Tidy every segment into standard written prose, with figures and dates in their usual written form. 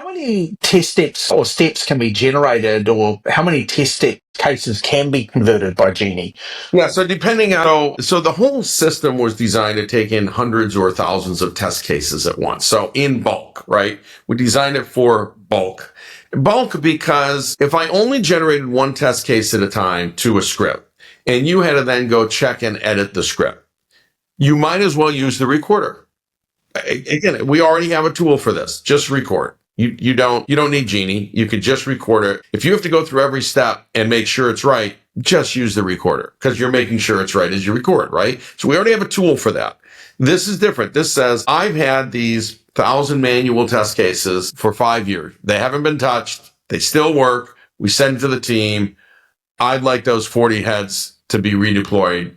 How many test steps or steps can be generated, or how many test step cases can be converted by Genie? Yeah, so depending on, so the whole system was designed to take in hundreds or thousands of test cases at once. So in bulk, right? We designed it for bulk. Bulk because if I only generated one test case at a time to a script, and you had to then go check and edit the script, you might as well use the recorder. Again, we already have a tool for this. Just record. You don't need Genie. You could just record it. If you have to go through every step and make sure it's right, just use the recorder because you're making sure it's right as you record, right? So we already have a tool for that. This is different. This says, I've had these 1,000 manual test cases for 5 years. They haven't been touched. They still work. We send it to the team. I'd like those 40 heads to be redeployed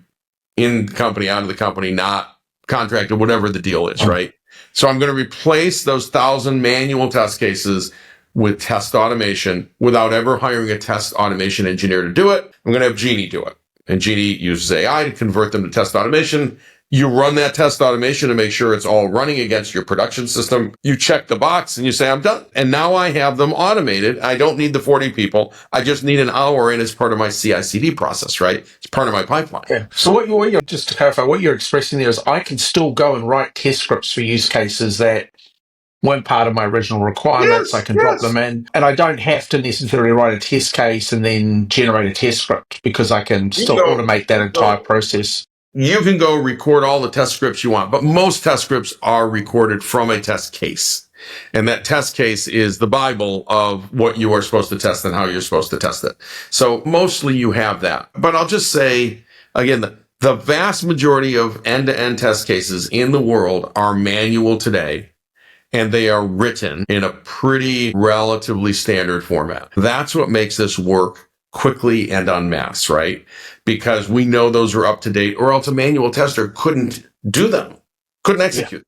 in the company, out of the company, not contracted, whatever the deal is, right? So I'm going to replace those 1,000 manual test cases with test automation without ever hiring a test automation engineer to do it. I'm going to have Genie do it. And Genie uses AI to convert them to test automation. You run that test automation to make sure it's all running against your production system. You check the box and you say, I'm done. And now I have them automated. I don't need the 40 people. I just need an hour in as part of my CI/CD process, right? It's part of my pipeline. Yeah. So what you're, just to clarify, what you're expressing there is I can still go and write test scripts for use cases that weren't part of my original requirements. I can drop them in, and I don't have to necessarily write a test case and then generate a test script because I can still automate that entire process. You can go record all the test scripts you want, but most test scripts are recorded from a test case. And that test case is the Bible of what you are supposed to test and how you're supposed to test it. So mostly you have that. But I'll just say, again, the vast majority of end-to-end test cases in the world are manual today, and they are written in a pretty relatively standard format. That's what makes this work quickly and en masse, right? Because we know those are up to date, or else a manual tester couldn't do them, couldn't execute.